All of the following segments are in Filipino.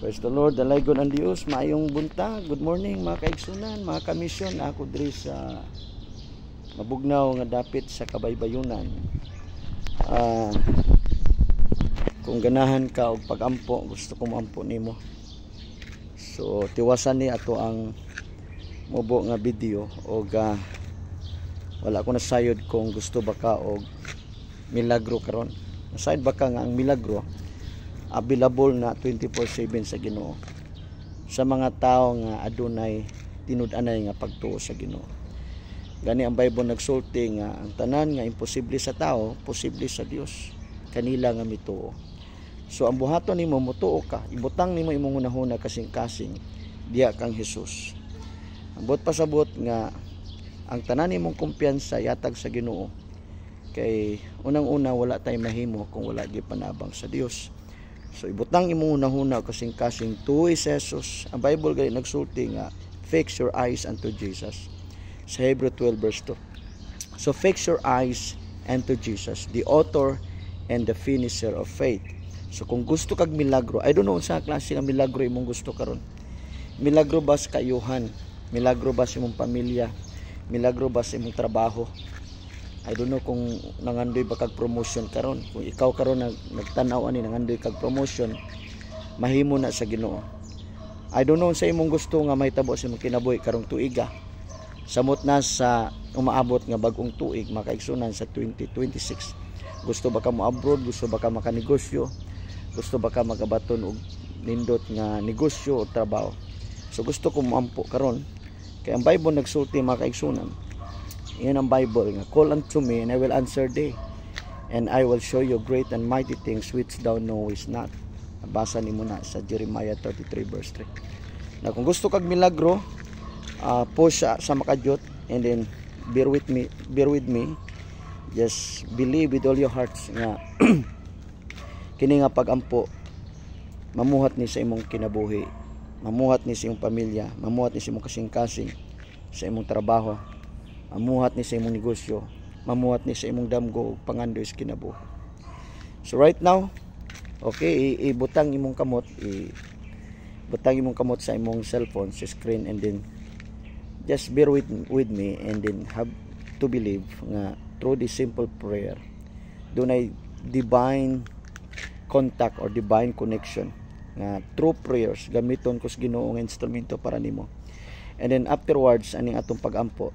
Praise the Lord, dalaygon ang Dios, maayong buntag. Good morning mga kaigsunan, mga kamisyon. Ako diri sa mabugnaw nga dapit sa Kabaybayunan. Kung ganahan ka og pagampo, gusto ko maampo nimo. So tiwasan ni ato ang mubo nga video og wala ko nasayod kung gusto ba ka og milagro karon. Nasayod ba ka nga ang milagro available na 24/7 sa Ginoo sa mga tao nga adunay tinud-anay nga pagtuo sa Ginoo. Gani ang Bible nagsulti nga ang tanan nga imposible sa tao, posible sa Dios. Kanila nga mituo. So ang buhaton nimo mutuo ka, ibutang nimo imong hunahuna kasing-kasing diya kang Hesus. Ambot pasabot nga ang tanan nimong kumpiyansa yatag sa Ginoo. Kay unang-una wala tay mahimo kung wala gyud panabang sa Dios. So ibutang imong hunahuna kasing-kasing tuoy sa Jesus. Ang Bible gali nagsulti nga fix your eyes unto Jesus sa Hebrew 12 verse 2. So fix your eyes unto Jesus, the author and the finisher of faith. So kung gusto kag milagro, I don't know sa klase nga milagro imong gusto karon. Milagro ba sa kayuhan? Milagro ba sa imong pamilya? Milagro ba sa imong trabaho? I don't know kung nangandoy ba kag promotion karon. Kung ikaw karon nagtanaw ani nangandoy kag promotion, mahimo na sa Ginoo. I don't know sa imong gusto nga mahitabo sa imong kinabuhi karong tuiga. Samot na sa umaabot nga bag-ong tuig makaigsunan sa 2026. Gusto ba ka mo abroad? Gusto ba ka makanegosyo? Gusto ba ka magabaton og nindot nga negosyo o trabaho? So gusto ko moampo karon. Kay ang Bible nagsulti makaigsunan. Yan ang Bible nga, call unto me and I will answer thee, and I will show you great and mighty things which thou knowest not. Basa nimo na sa Jeremiah 33 verse 3. Na kung gusto kag milagro, push sa makajot, and then bear with me. Just believe with all your hearts nga kini nga pagampo mamuhat ni sa imong kinabuhi, mamuhat ni sa imong pamilya, mamuhat ni sa imong kasing-kasing, sa imong trabaho, mamuhat ni sa imong negosyo, mamuhat ni sa imong damgo ug pangandoy sa kinabuhi. So right now, okay, ibutang imong kamot, ibutang imong kamot sa imong cellphone sa screen, and then just bear with me, and then have to believe nga through this simple prayer dunay divine contact or divine connection nga through prayers gamiton ko sa Ginoo nga instrumento para nimo. And then afterwards aning atong pagampo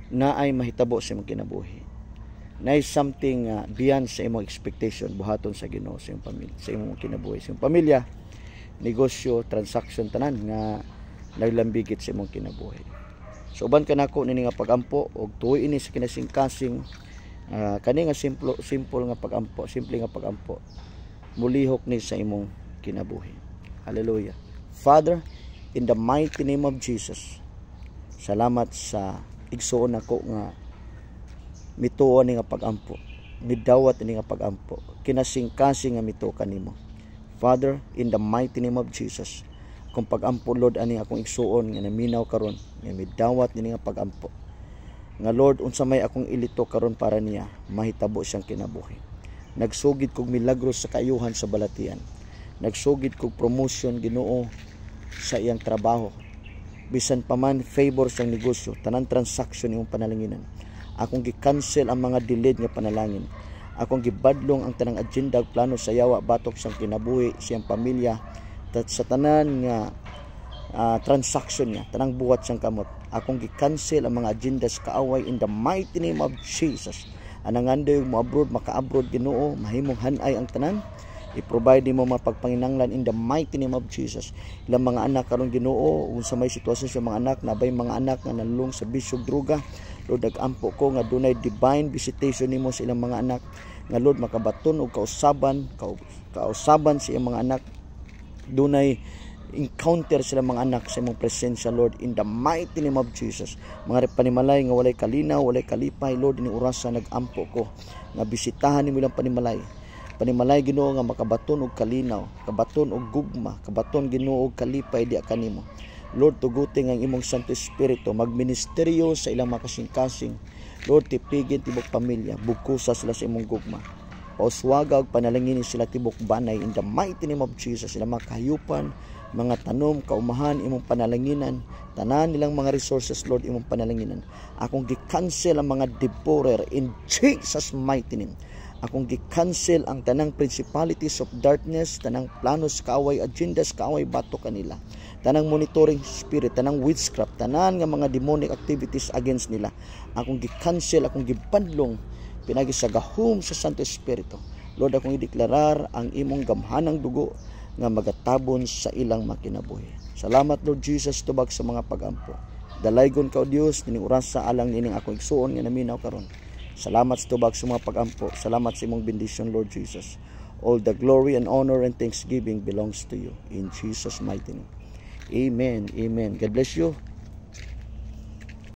na ay mahitabo sa imong kinabuhi, na is something beyond sa imong expectation, buhaton sa Ginoo sa imong pamilya, sa imong kinabuhi, sa imong pamilya, negosyo, transaction, tanan nga naglambigit sa imong kinabuhi. So uban ka nako nini nga pagampo og tuoy ini sa kinasing-kasing kani nga simple nga pagampo, simple nga pagampo, mulihok ni sa imong kinabuhi. Hallelujah. Father, in the mighty name of Jesus, salamat sa igsuon ako nga mituo ni nga pagampo, midawat ni nga pagampo, kinasing-kasing nga mituo kanimo. Father, in the mighty name of Jesus, kung pagampo Lord ani akong igsuon nga naminaw karon, nga midawat ni nga pagampo, nga Lord unsa may akong ilito karon para niya mahitabo siyang kinabuhi. Nagsugid kog milagro sa kayuhan sa balatian, nagsugid kog promotion Ginoo sa iyang trabaho, bisan pa man favor sa negosyo, tanan transaction imong panalanginan. Akong gi-cancel ang mga delayed nga panalangin. Akong gibadlong ang tanang agenda ug plano sa yawa batok sa kinabuhi siyang pamilya, sa tanan nga transaction niya, tanang buhat siyang kamot. Akong gi-cancel ang mga agenda sa kaaway in the mighty name of Jesus. Anangandoy mo abroad, maka-abroad Ginoo, mahimong hanay ang tanan. I-provide mo mapagpanginanglan in the mighty name of Jesus. Ilang mga anak karon Ginoo, unsa may sitwasyon sa mga anak, nabay mga anak nga nalulung sa bisyo droga, Lord nag-ampo ko nga dunay divine visitation nimo sa ilang mga anak, nga Lord makabaton og kausaban sa ilang mga anak, dunay encounter sila mga anak sa imong presensya Lord in the mighty name of Jesus. Mga panimalay nga walay kalinaw, walay kalipay Lord, ini orasa nag-ampo ko nga bisitahan nimo ilang panimalay Ginoo nga makabaton og kalinaw, kabaton og gugma, kabaton Ginoo og kalipay diha kanimo. Lord tuguti nga ang imong Santo Espiritu magministeryo sa ilang makasing-kasing. Lord tipigin tibok pamilya, bugkusa sila sa imong gugma. pauswaga og panalangin sila tibok banay in the mighty name of Jesus. Sila mga kahayupan, mga tanom, kaumahan, imong panalanginan, tanan nilang mga resources, Lord, imong panalanginan. Akong gi-cancel ang mga devourer in Jesus mighty name. Akong gi-cancel ang tanang principalities of darkness, tanang planos kaaway, agendas kaaway bato kanila, tanang monitoring spirit, tanang witchcraft, tanan nga mga demonic activities against nila. Akong gi-cancel, akong gibanlong pinagi sa gahom sa Santo Espiritu. Lord, akong ideklarar ang imong gamhanang dugo nga magatabon sa ilang makinabuhi. Salamat, Lord Jesus, tubag sa mga pagampo. Dalaygon ka, O Dios, nining orasa alang nining akong igsuon nga naminaw karon. Salamat sa tubag sa mga pagampo. Salamat sa imong bendisyon, Lord Jesus. All the glory and honor and thanksgiving belongs to you. In Jesus' mighty name. Amen. Amen. God bless you.